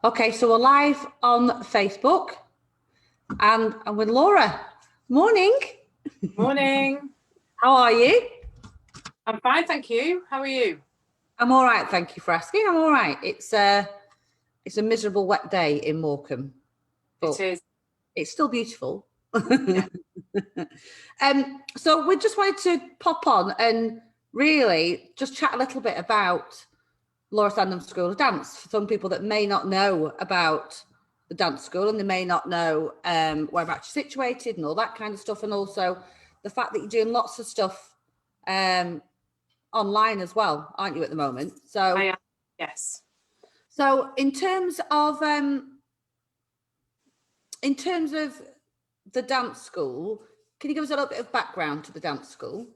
Okay, so we're live on Facebook and I'm with Laura. Morning. Morning. How are you? I'm fine, thank you. How are you? I'm all right, thank you for asking. I'm all right. It's a miserable wet day in Morecambe, but It is. it's still beautiful. Yeah. So we just wanted to pop on and really just chat a little bit about Laura Sandham School of Dance for some people that may not know about the dance school and they may not know whereabouts you're situated and all that kind of stuff, and also the fact that you're doing lots of stuff online as well, aren't you, at the moment? So I am. Yes. So in terms of the dance school, can you give us a little bit of background to the dance school?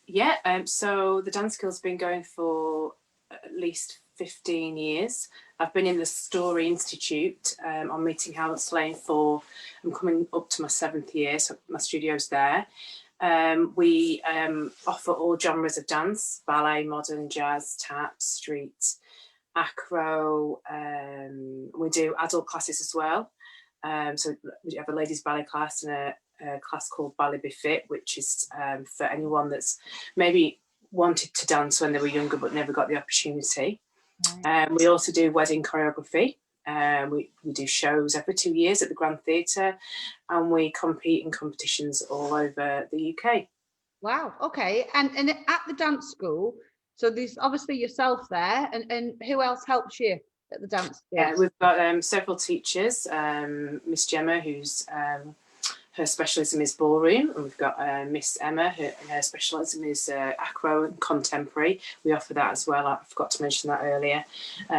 Yeah. So the dance school's been going for at least 15 years. I've been in the Story Institute on Meeting House Lane for, I'm coming up to my 7th year, so my studio's there. We offer all genres of dance: ballet, modern, jazz, tap, street, acro. We do adult classes as well. So we have a ladies ballet class and a class called Ballet Befit, which is for anyone that's maybe wanted to dance when they were younger but never got the opportunity. Right. We also do wedding choreography. We do shows every 2 years at the Grand Theatre, and we compete in competitions all over the UK. Wow. Okay. And at the dance school, so there's obviously yourself there, and who else helps you at the dance school? Yeah, we've got several teachers. Miss Gemma, who's her specialism is ballroom, and we've got Miss Emma, her specialism is acro and contemporary. We offer that as well. I forgot to mention that earlier.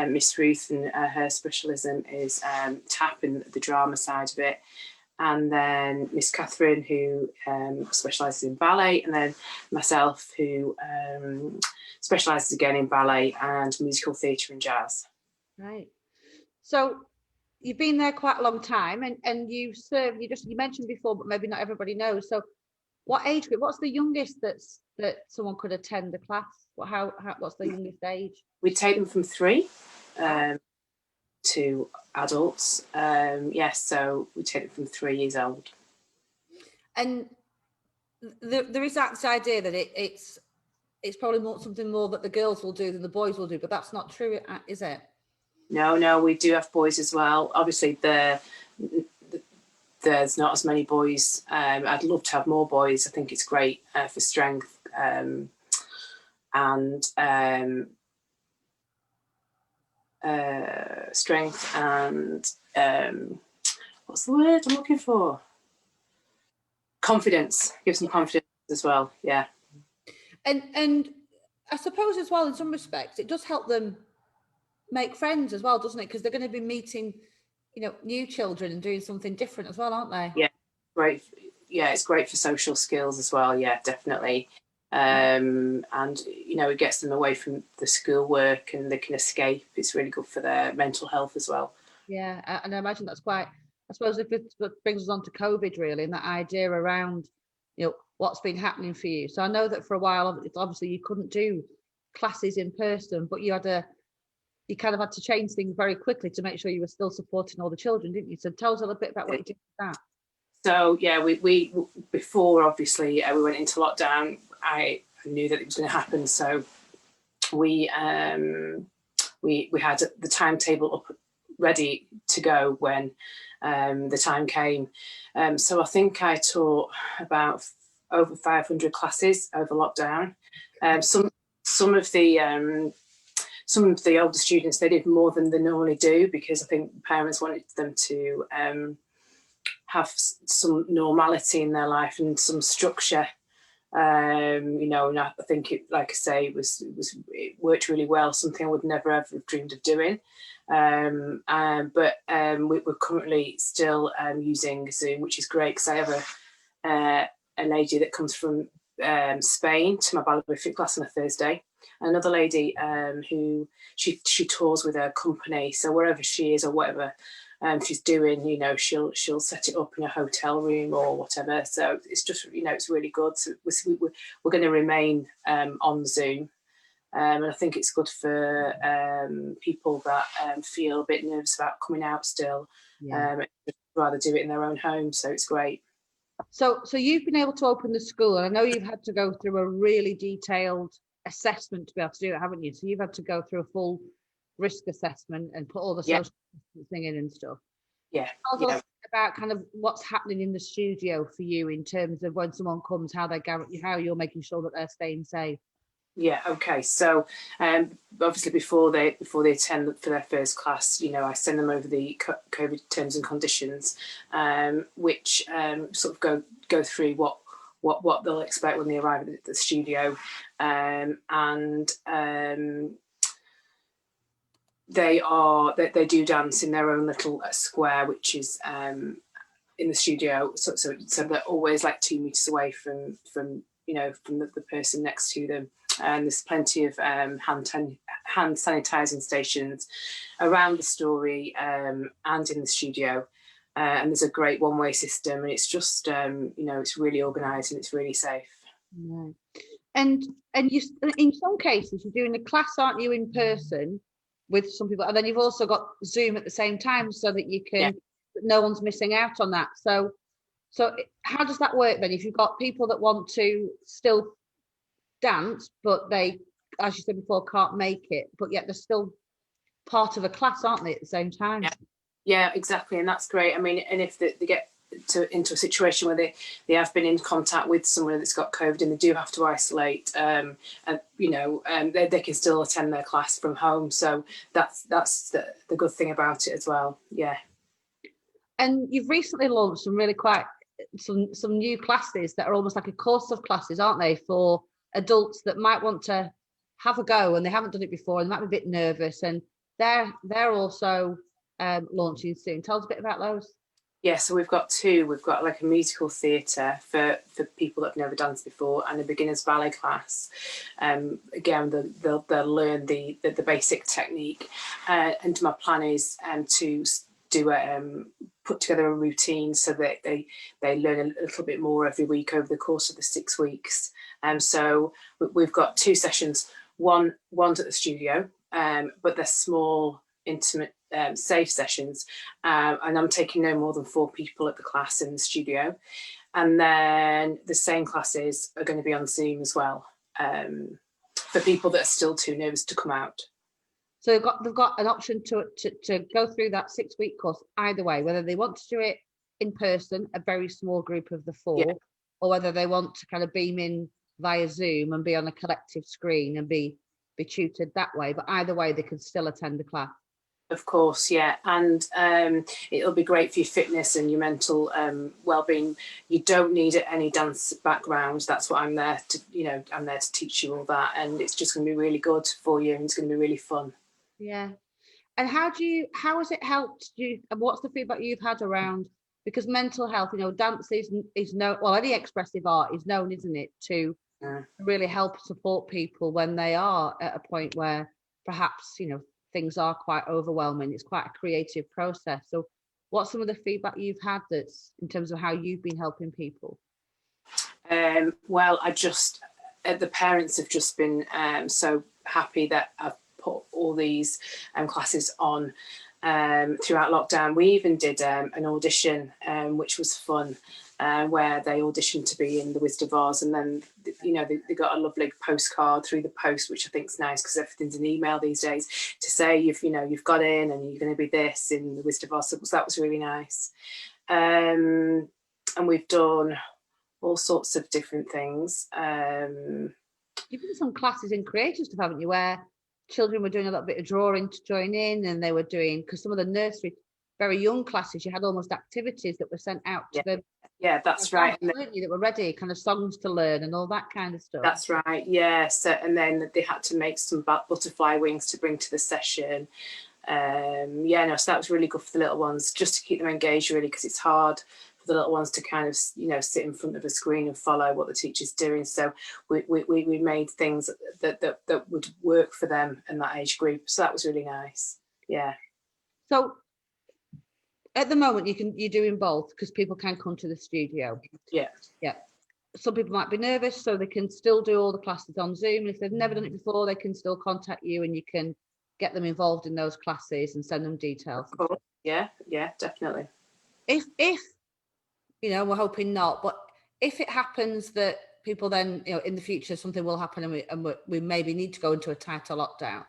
Miss Ruth, and her specialism is tap and the drama side of it. And then Miss Catherine, who specialises in ballet, and then myself, who specialises again in ballet and musical theatre and jazz. Right. So you've been there quite a long time, and you serve. You mentioned before, but maybe not everybody knows. So, what age group? What's the youngest that someone could attend the class? What's the youngest age? We take them from 3 to adults. Yes, so we take them from 3 years old. And there is that idea that it's probably something more that the girls will do than the boys will do, but that's not true, is it? No, we do have boys as well. Obviously, there's not as many boys. I'd love to have more boys. I think it's great for strength and strength and what's the word I'm looking for? Confidence. Gives them confidence as well. Yeah. And I suppose as well, in some respects, it does help them make friends as well, doesn't it? Because they're going to be meeting, new children and doing something different as well, aren't they? Yeah, great. Yeah, it's great for social skills as well. Yeah, definitely. And it gets them away from the schoolwork and they can escape. It's really good for their mental health as well. Yeah, and I imagine that's quite. I suppose if it brings us on to COVID, really, and that idea around, what's been happening for you. So I know that for a while, obviously you couldn't do classes in person, but you kind of had to change things very quickly to make sure you were still supporting all the children, didn't you? So tell us a little bit about what you did with that. So yeah, we before obviously we went into lockdown, I knew that it was going to happen. So we had the timetable up ready to go when the time came. So I think I taught about over 500 classes over lockdown. Some of the older students, they did more than they normally do because I think parents wanted them to have some normality in their life and some structure. And I think it, like I say, it worked really well. Something I would never ever have dreamed of doing. But we're currently still using Zoom, which is great because I have a lady that comes from Spain to my ballet class on a Thursday. Another lady who she tours with her company, so wherever she is or whatever she's doing, she'll set it up in a hotel room or whatever. So it's just, it's really good. So we're going to remain on Zoom. and I think it's good for people that feel a bit nervous about coming out still. Rather do it in their own home, so it's great. So you've been able to open the school, and I know you've had to go through a really detailed assessment to be able to do it, haven't you? So you've had to go through a full risk assessment and put all the social distancing in and stuff. Tell us about kind of what's happening in the studio for you in terms of when someone comes, how you're making sure that they're staying safe. Yeah, okay. So obviously before they attend for their first class, I send them over the COVID terms and conditions, which sort of go through what they'll expect when they arrive at the studio, and they do dance in their own little square, which is in the studio. So they're always like 2 meters away from the person next to them. And there's plenty of hand sanitizing stations around the story and in the studio. And there's a great one-way system, and it's just it's really organized and it's really safe. Yeah. And you, in some cases, you're doing a class, aren't you, in person with some people, and then you've also got Zoom at the same time, so that you can no one's missing out on that. So how does that work then? If you've got people that want to still dance, but they, as you said before, can't make it, but yet they're still part of a class, aren't they, at the same time? Yeah, exactly, and that's great. I mean, and if they get into a situation where they have been in contact with someone that's got COVID and they do have to isolate, and they can still attend their class from home. So that's the good thing about it as well. Yeah. And you've recently launched some really some new classes that are almost like a course of classes, aren't they, for adults that might want to have a go and they haven't done it before and they might be a bit nervous, and they're also launching soon. Tell us a bit about those. Yeah, so we've got two. We've got like a musical theatre for people that have never danced before, and a beginner's ballet class. Again, they'll learn the basic technique, and my plan is to do put together a routine so that they learn a little bit more every week over the course of the 6 weeks. So we've got two sessions. One's at the studio, but they're small, intimate, safe sessions, and I'm taking no more than 4 people at the class in the studio, and then the same classes are going to be on Zoom as well, for people that are still too nervous to come out. So they've got an option to go through that 6-week course either way, whether they want to do it in person, a very small group of the 4, or whether they want to kind of beam in via Zoom and be on a collective screen and be tutored that way. But either way, they can still attend the class. Of course, yeah, and it'll be great for your fitness and your mental well-being. You don't need any dance background. That's what I'm there to, I'm there to teach you all that, and it's just going to be really good for you, and it's going to be really fun. Yeah, and how has it helped you? And what's the feedback you've had around? Because mental health, dance is known. Well, any expressive art is known, isn't it, to really help support people when they are at a point where perhaps things are quite overwhelming. It's quite a creative process. So what's some of the feedback you've had that's in terms of how you've been helping people? Well, the parents have just been so happy that I've put all these classes on throughout lockdown. We even did an audition, which was fun, where they auditioned to be in the Wizard of Oz, and then they got a lovely postcard through the post, which I think is nice because everything's an email these days, to say you've got in and you're going to be this in the Wizard of Oz. So that was really nice, and we've done all sorts of different things. You've done some classes in creative stuff, haven't you, where children were doing a little bit of drawing to join in, and they were doing, because some of the nursery very young classes, you had almost activities that were sent out to them. Yeah, that's right. Weren't you, that were ready, kind of songs to learn and all that kind of stuff. That's right, yeah. So, and then they had to make some butterfly wings to bring to the session. So that was really good for the little ones, just to keep them engaged, really, because it's hard for the little ones to kind of, sit in front of a screen and follow what the teacher's doing. So we made things that would work for them in that age group. So that was really nice. Yeah. So at the moment, you're doing both because people can come to the studio. Yeah. some people might be nervous, so they can still do all the classes on Zoom. And if they've never done it before, they can still contact you and you can get them involved in those classes and send them details. Of course. Yeah, definitely. If you know, we're hoping not, but if it happens that people then, you know, in the future something will happen and we maybe need to go into a tighter lockdown,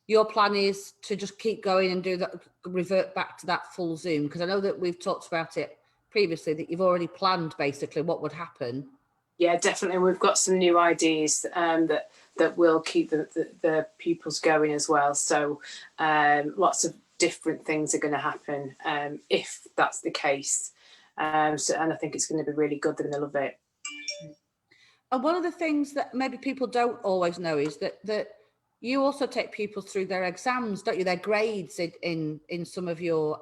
your plan is to just keep going and do that, revert back to that full Zoom? Because I know that we've talked about it previously, that you've already planned basically what would happen. Yeah, definitely. We've got some new ideas that will keep the pupils going as well. So lots of different things are going to happen if that's the case. And I think it's going to be really good. They're going to love it. And one of the things that maybe people don't always know is that you also take pupils through their exams, don't you? Their grades in some of your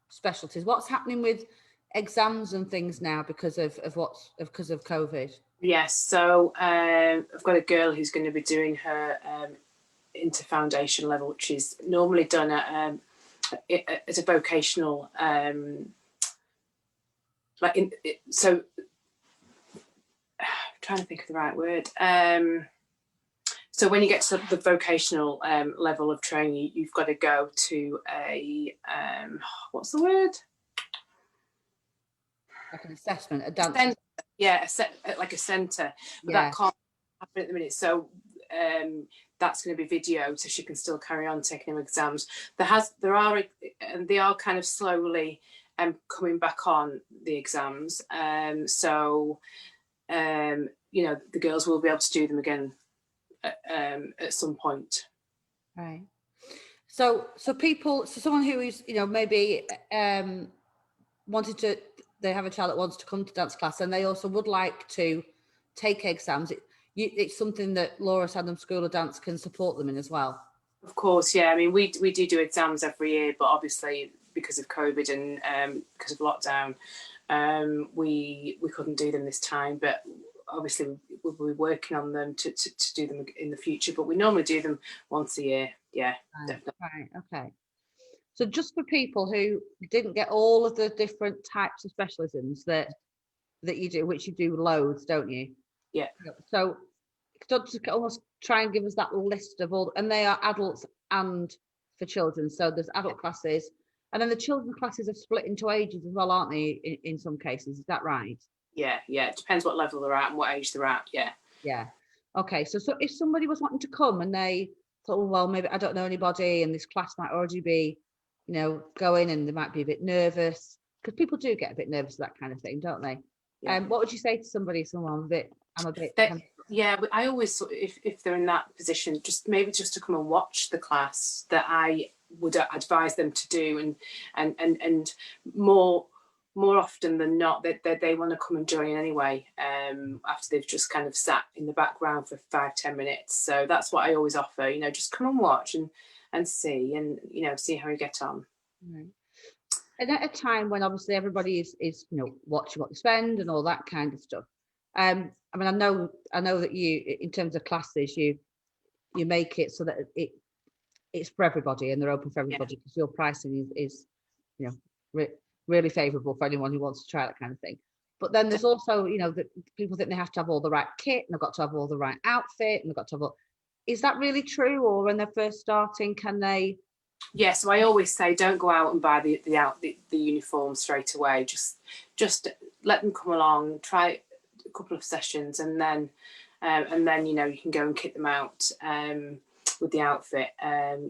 specialties. What's happening with exams and things now because of COVID? Yes, so I've got a girl who's going to be doing her into foundation level, which is normally done at a vocational so I'm trying to think of the right word. So when you get to the vocational level of training, you've got to go to a what's the word? Like an assessment, a dance. Centre. Yeah, like a centre. But that can't happen at the minute. So that's going to be video, so she can still carry on taking her exams. They are kind of slowly coming back on the exams. So you know, the girls will be able to do them again at some point. Right. So someone who is, you know, maybe they have a child that wants to come to dance class and they also would like to take exams. It's something that Laura Sandham School of Dance can support them in as well. Of course, yeah. I mean, we do exams every year, but obviously because of COVID and because of lockdown, we couldn't do them this time. But obviously we'll be working on them to do them in the future. But we normally do them once a year. Yeah, right, definitely. Right. Okay. So just for people who didn't get all of the different types of specialisms that you do, which you do loads, don't you? Yeah. So just almost try and give us that list of all, and they are adults and for children. So there's adult classes, and then the children classes are split into ages as well, aren't they? In some cases, is that right? Yeah. It depends what level they're at and what age they're at. Yeah. Yeah. Okay. So if somebody was wanting to come and they thought, oh, well, maybe I don't know anybody, and this class might already be, you know, going, and they might be a bit nervous, because people do get a bit nervous, that kind of thing, don't they? Yeah. What would you say to somebody? I'm a bit. Yeah, I always, if they're in that position, just to come and watch the class that I would advise them to do, and more often than not, they want to come and join anyway. After they've just kind of sat in the background for 5-10 minutes. So that's what I always offer. You know, just come and watch and see, and you know, see how you get on. Right. And at a time when obviously everybody is you know, watching what they spend and all that kind of stuff. I mean, I know that you, in terms of classes, you make it so that it's for everybody and they're open for everybody, because your pricing is you know, really favourable for anyone who wants to try that kind of thing. But then there's also, you know, that people think they have to have all the right kit and they've got to have all the right outfit and they've got to have all. Is that really true, or when they're first starting, can they? Yeah, so I always say don't go out and buy the uniform straight away. Just let them come along, try a couple of sessions, and then you know, you can go and kit them out with the outfit.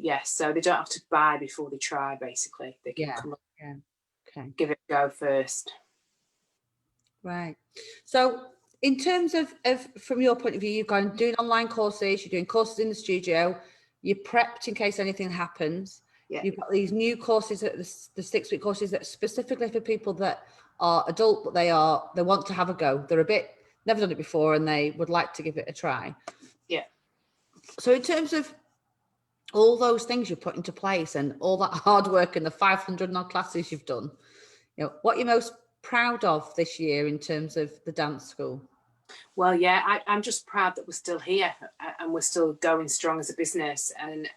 Yes, so they don't have to buy before they try. Basically, they can come along, Okay, give it a go first. Right. So in terms of from your point of view, you've gone doing online courses, you're doing courses in the studio, you're prepped in case anything happens. Yeah. You've got these new courses, the 6-week courses that are specifically for people that are adult, but they want to have a go. They're a bit, never done it before, and they would like to give it a try. Yeah. So in terms of all those things you put into place and all that hard work and the 500 odd classes you've done, you know, what you're most proud of this year in terms of the dance school? Well, yeah, I'm just proud that we're still here and we're still going strong as a business. And,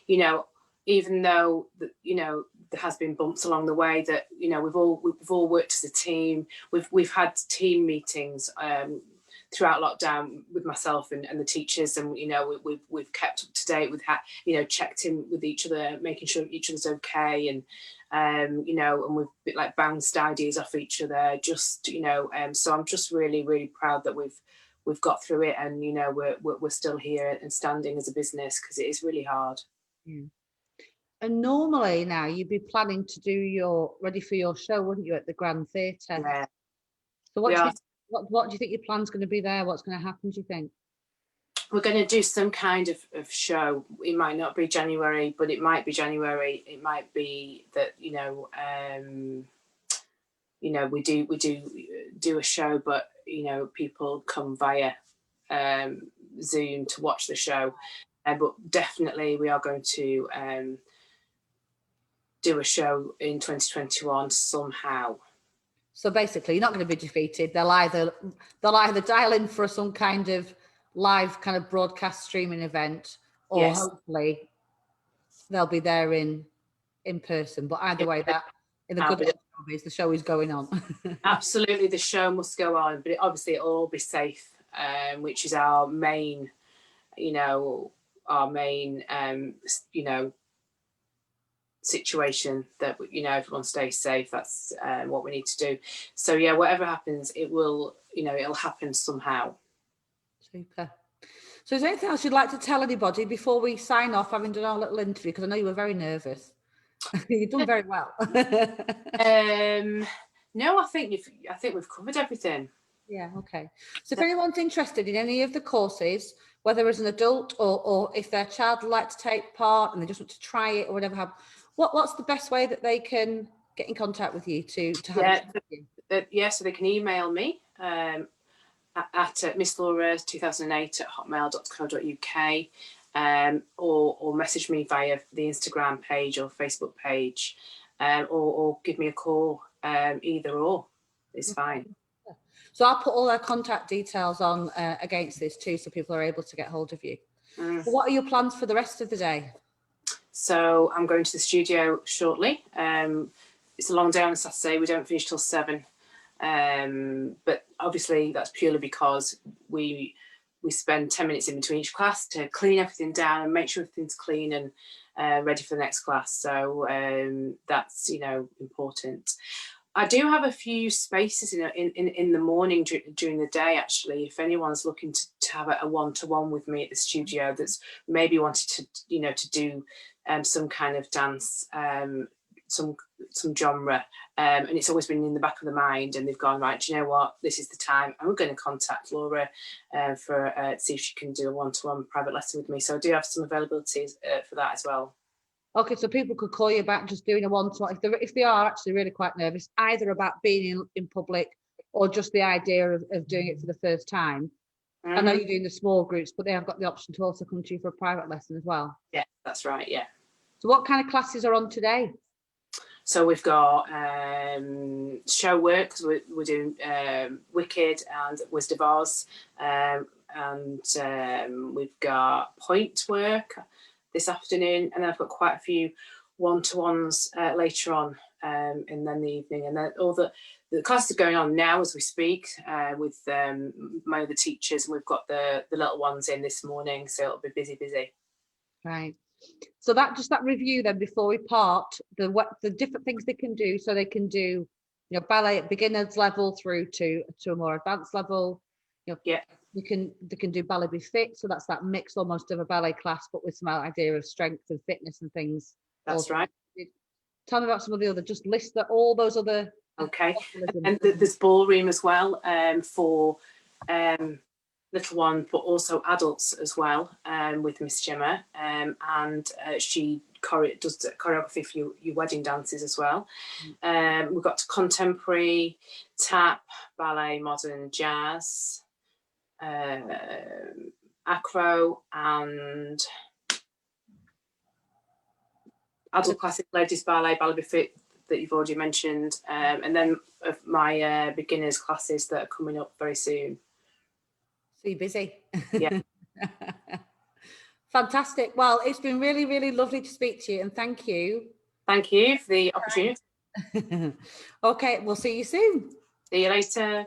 you know, even though there has been bumps along the way, that we've all worked as a team. We've had team meetings throughout lockdown with myself and the teachers, and we've kept up to date. We've checked in with each other, making sure each other's okay, and and we've like bounced ideas off each other. So I'm just really, really proud that we've got through it, and we're still here and standing as a business, because it is really hard. Yeah. And normally now you'd be planning to do ready for your show, wouldn't you, at the Grand Theatre? Yeah. So what do you think your plan's going to be there? What's going to happen, do you think? We're going to do some kind of show. It might not be January, but it might be January. It might be that we do a show, but people come via Zoom to watch the show. But definitely we are going to do a show in 2021 somehow. So basically, you're not going to be defeated. They'll either dial in for some kind of live kind of broadcast streaming event, or yes, hopefully they'll be there in person. But either way, that in the good ways, the show is going on. Absolutely, the show must go on, but obviously it'll all be safe, which is our main, situation, that everyone stays safe. That's what we need to do. So yeah, whatever happens, it will it'll happen somehow. Super. So is there anything else you'd like to tell anybody before we sign off, having done our little interview, because I know you were very nervous? You've done very well. No, I think we've covered everything. Yeah, okay. So if anyone's interested in any of the courses, whether as an adult or if their child would like to take part and they just want to try it or whatever, what's the best way that they can get in contact with you to have so they can email me at misslaura2008@hotmail.co.uk, or message me via the Instagram page or Facebook page, or give me a call. Either or is fine. So I'll put all their contact details on against this too, so people are able to get hold of you. So what are your plans for the rest of the day? So I'm going to the studio shortly. It's a long day on a Saturday. We don't finish till 7. But obviously that's purely because we spend 10 minutes in between each class to clean everything down and make sure everything's clean and ready for the next class. So that's important. I do have a few spaces in the morning during the day, actually. If anyone's looking to have a one-to-one with me at the studio, that's maybe wanted to do some kind of dance, some genre, and it's always been in the back of the mind, and they've gone, right, do you know what, this is the time, and we're going to contact Laura for see if she can do a one-to-one private lesson with me. So I do have some availabilities for that as well. Okay, so people could call you about just doing a one-to-one if they are actually really quite nervous, either about being in public or just the idea of doing it for the first time. I know you're doing the small groups, but they have got the option to also come to you for a private lesson as well. Yeah, that's right, yeah. So what kind of classes are on today? So we've got show work, because we're doing Wicked and Wizard of Oz, and we've got point work this afternoon, and then I've got quite a few one-to-ones later on, and then the evening, and then all the classes are going on now as we speak with my other teachers, and we've got the little ones in this morning, so it'll be busy. Right. So that review then before we part, the different things they can do. So they can do ballet at beginners level through to a more advanced level. Yeah. They can do ballet be fit, so that's that mix almost of a ballet class, but with some idea of strength and fitness and things. That's right. Tell me about some of the other. Just list all those other. Okay, and there's ballroom as well for little one, but also adults as well, with Miss Gemma, and she does choreography for your wedding dances as well. We've got contemporary, tap, ballet, modern, jazz, acro, and adult classic, ladies ballet, ballet fit that you've already mentioned, and then my beginners classes that are coming up very soon. So you're busy. Yeah. Fantastic. Well, it's been really, really lovely to speak to you, and thank you. Thank you for the opportunity. Okay, we'll see you soon. See you later.